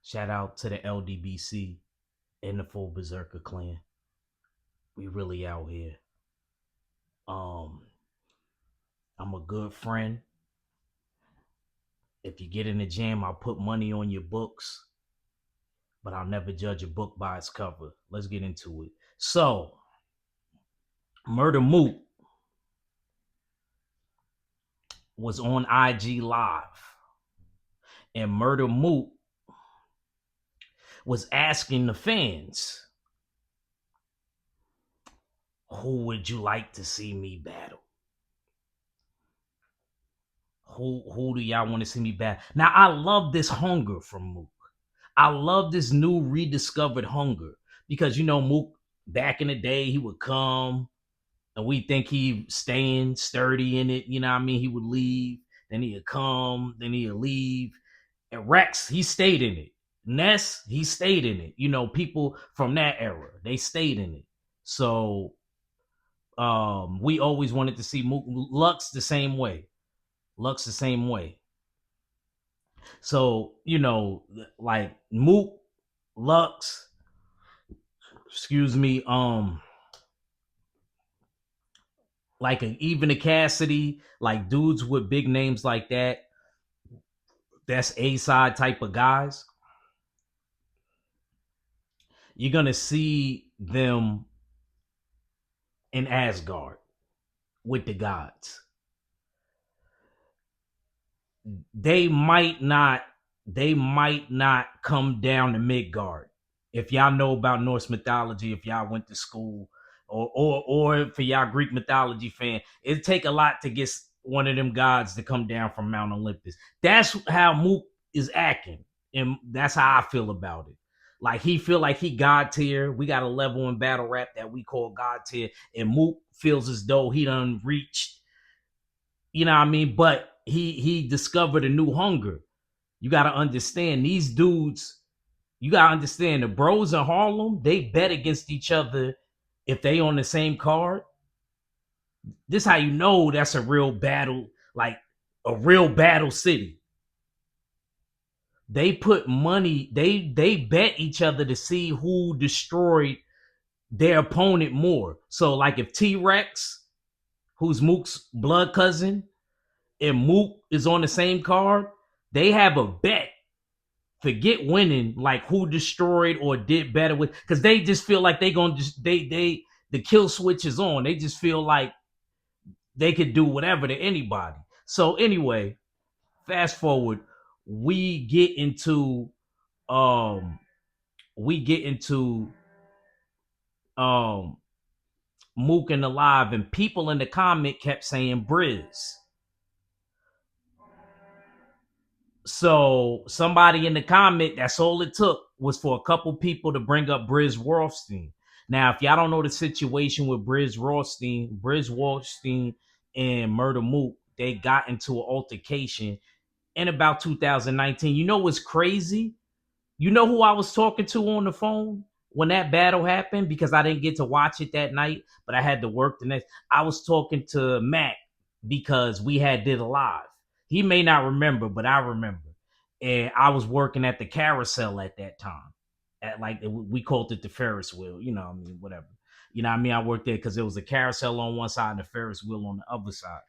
Shout out to the LDBC and the full Berserker clan. We really out here. Um, I'm a good friend. If you get in the jam, I'll put money on your books, but I'll never judge a book by its cover. Let's get into it. So, Murder Mook was on IG Live, and Murder Mook was asking the fans, who would you like to see me battle? Who do y'all want to see me battle? Now, I love this hunger from Mook. I love this new rediscovered hunger because, Mook, back in the day, he would come and we think he staying sturdy in it. You know what I mean? He would leave, then he'd come, then he'd leave. And Rex, he stayed in it. Ness, he stayed in it. People from that era, they stayed in it. So we always wanted to see Mook. Lux the same way. So, like Mook, Lux, excuse me, like even a Cassidy, like dudes with big names like that, that's A-side type of guys. You're gonna see them in Asgard with the gods. They might not come down to Midgard. If y'all know about Norse mythology, if y'all went to school, or for y'all Greek mythology fan, it'd take a lot to get one of them gods to come down from Mount Olympus. That's how Mook is acting, and that's how I feel about it. Like he feel like he God tier. We got a level in battle rap that we call God tier, and Mook feels as though he done reached. You know what I mean? But he discovered a new hunger. You got to understand these dudes. You got to understand the bros in Harlem. They bet against each other if they on the same card. This how you know that's a real battle, like a real battle city. They put money. They bet each other to see who destroyed their opponent more. So like if T-Rex, who's Mook's blood cousin, and Mook is on the same card, they have a bet. Forget winning, like who destroyed or did better with, because they just feel like they gonna just they the kill switch is on. They just feel like they could do whatever to anybody. So anyway, fast forward, we get into um we get into um Mook and Alive, and people in the comment kept saying Brizz. So somebody in the comment, that's all it took was for a couple people to bring up Brizz Rawsteen. Now, if y'all don't know the situation with Brizz Rawsteen and Murder Mook, they got into an altercation in about 2019. You know what's crazy? You know who I was talking to on the phone when that battle happened? Because I didn't get to watch it that night, but I had to work the next. I was talking to Mac because we had did a live. He may not remember, but I remember. And I was working at the carousel at that time. At like we called it the Ferris wheel, whatever. I worked there because there was a carousel on one side and a Ferris wheel on the other side.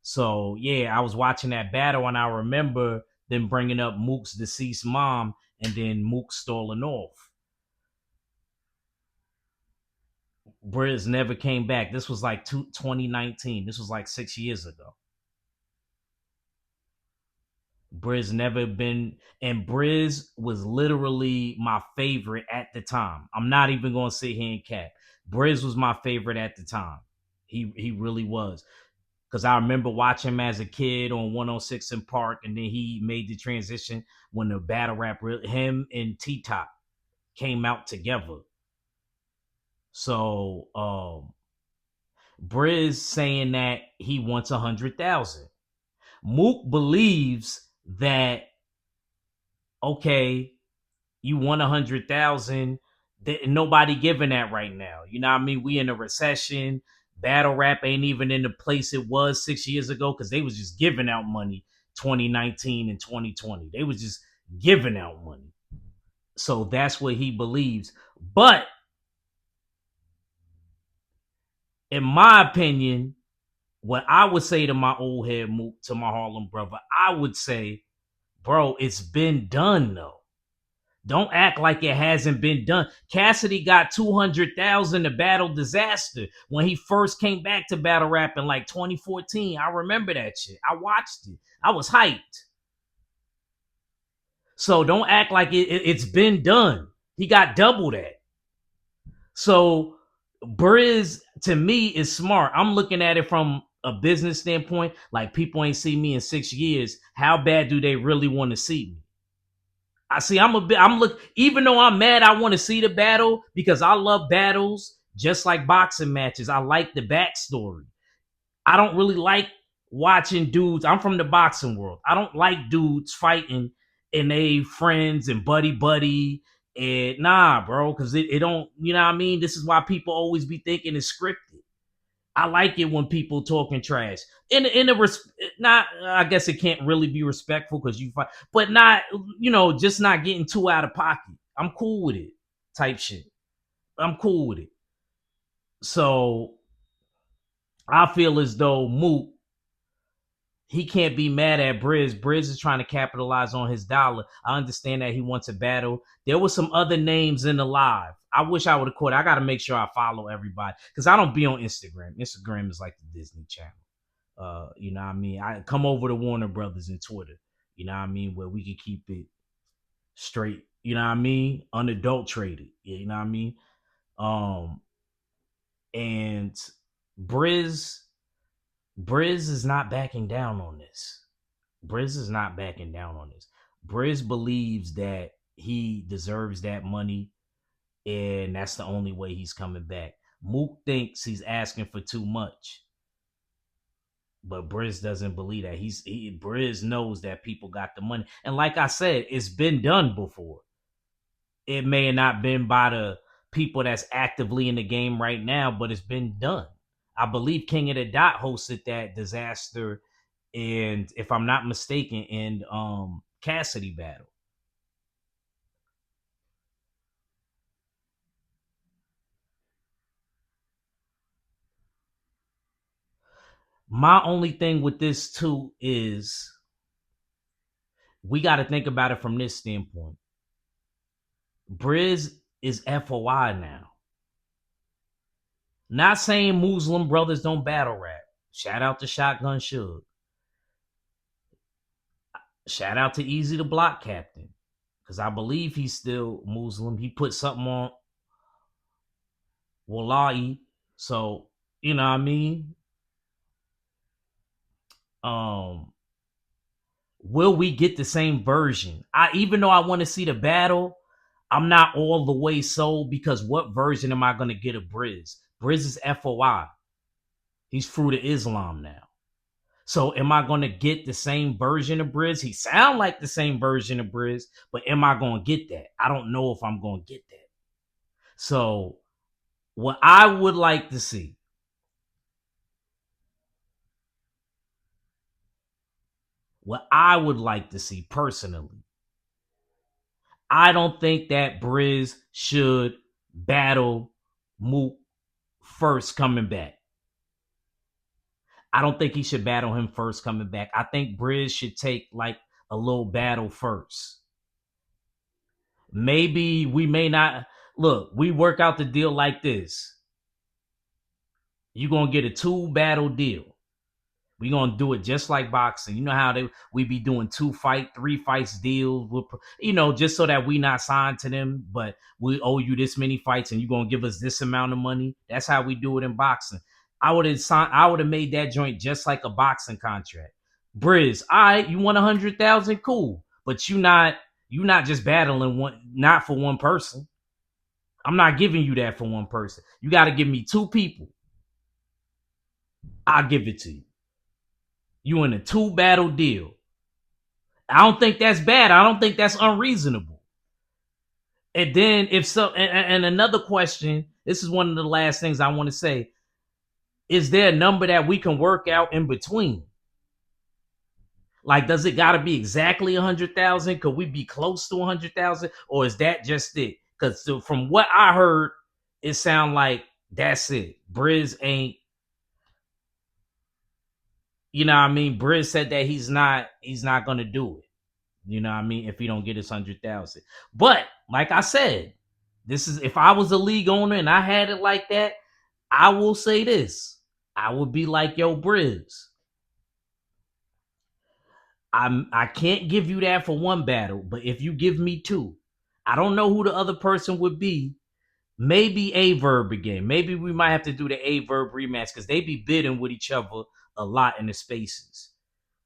So yeah, I was watching that battle and I remember them bringing up Mook's deceased mom and then Mook stalling off. Brizz never came back. This was like 2019. This was like 6 years ago. Brizz never been, and Brizz was literally my favorite at the time. I'm not even gonna sit here and cap. Brizz was my favorite at the time. He really was. Because I remember watching him as a kid on 106 in Park, and then he made the transition when the battle rap, him and T-Top came out together. So Brizz saying that he wants 100,000. Mook believes that, okay, you want 100,000, nobody giving that right now. You know what I mean? We in a recession. Battle rap ain't even in the place it was 6 years ago because they was just giving out money 2019 and 2020. They was just giving out money. So that's what he believes. But in my opinion, what I would say to my old head Mook, to my Harlem brother, I would say, bro, it's been done though. Don't act like it hasn't been done. Cassidy got 200,000 to Battle Disaster when he first came back to battle rap in like 2014. I remember that shit. I watched it. I was hyped. So don't act like it's been done. He got double that. So Brizz to me is smart. I'm looking at it from a business standpoint. Like people ain't see me in 6 years. How bad do they really want to see me? I see. I'm look. Even though I'm mad, I want to see the battle because I love battles, just like boxing matches. I like the backstory. I don't really like watching dudes. I'm from the boxing world. I don't like dudes fighting and they friends and buddy and nah, bro, because it don't. You know what I mean? This is why people always be thinking it's scripted. I like it when people talking trash. In a not, I guess it can't really be respectful because you fight, but not, just not getting too out of pocket. I'm cool with it, type shit. I'm cool with it. So I feel as though Mook, he can't be mad at Brizz. Brizz is trying to capitalize on his dollar. I understand that he wants a battle. There were some other names in the live. I wish I would have caught. I got to make sure I follow everybody because I don't be on Instagram. Instagram is like the Disney Channel. You know what I mean? I come over to Warner Brothers and Twitter. You know what I mean? Where we can keep it straight. You know what I mean? Unadulterated. You know what I mean? Um, and Brizz, Brizz is not backing down on this. Brizz is not backing down on this. Brizz believes that he deserves that money, and that's the only way he's coming back. Mook thinks he's asking for too much, but Brizz doesn't believe that. Brizz knows that people got the money, and like I said, it's been done before. It may have not been by the people that's actively in the game right now, but it's been done. I believe King of the Dot hosted that disaster, and if I'm not mistaken, in Cassidy battle. My only thing with this too is we got to think about it from this standpoint. Brizz is FOI now. Not saying Muslim brothers don't battle rap. Shout out to Shotgun Suge. Shout out to Easy the Block Captain. Because I believe he's still Muslim. He put something on Wallahi. So, you know what I mean? Um, will we get the same version? Even though I want to see the battle, I'm not all the way sold because what version am I going to get of Brizz? Brizz is FOI. He's Fruit of Islam now. So am I going to get the same version of Brizz? He sound like the same version of Brizz, but am I going to get that? I don't know if I'm going to get that. So what I would like to see, personally, I don't think that Brizz should battle Mook first coming back. I don't think he should battle him first coming back. I think Brizz should take like a little battle first. Maybe we may not look, we work out the deal like this. You're gonna get a 2 battle deal. We're gonna do it just like boxing. You know how we be doing 3 fights deals with, just so that we not signed to them, but we owe you this many fights and you're gonna give us this amount of money. That's how we do it in boxing. I would have made that joint just like a boxing contract. Brizz, all right, you want 100,000, cool. But you not just battling not for one person. I'm not giving you that for one person. You gotta give me 2 people. I'll give it to you. You in a 2 battle deal. I don't think that's bad. I don't think that's unreasonable. And then if so, and another question, this is one of the last things I want to say. Is there a number that we can work out in between? Like, does it got to be exactly 100,000? Could we be close to 100,000, or is that just it? Because from what I heard, it sound like that's it. Brizz ain't. You know what I mean? Brizz said that he's not gonna do it. You know what I mean? If he don't get his 100,000. But like I said, this is if I was a league owner and I had it like that, I will say this. I would be like, yo, Brizz. I can't give you that for one battle, but if you give me two, I don't know who the other person would be. Maybe A Verb again. Maybe we might have to do the A Verb rematch because they be bidding with each other a lot in the spaces.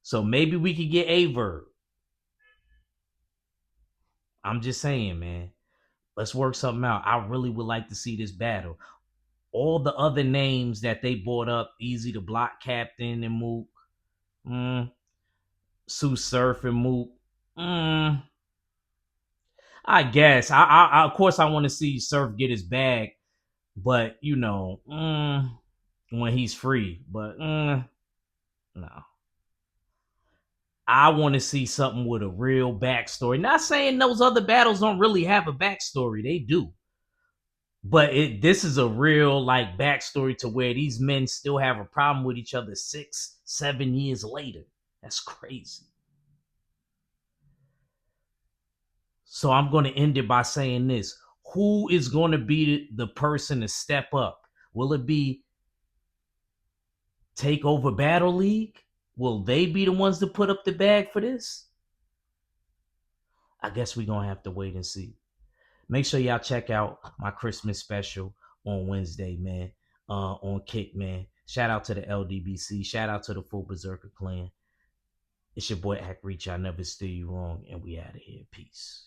So maybe we could get A Verb. I'm just saying, man. Let's work something out. I really would like to see this battle. All the other names that they brought up, Easy to Block Captain and Mook, Sue Surf and Mook. I guess. Of course, I want to see Surf get his bag, but when he's free. But no. I want to see something with a real backstory. Not saying those other battles don't really have a backstory. They do. But this is a real like backstory to where these men still have a problem with each other 6-7 years later. That's crazy. So I'm going to end it by saying this. Who is going to be the person to step up? Will it be Takeover Battle League? Will they be the ones to put up the bag for this? I guess we're going to have to wait and see. Make sure y'all check out my Christmas special on Wednesday, man, on Kick, man. Shout out to the LDBC. Shout out to the full Berserker clan. It's your boy Act Reach. I never steer you wrong, and we out of here. Peace.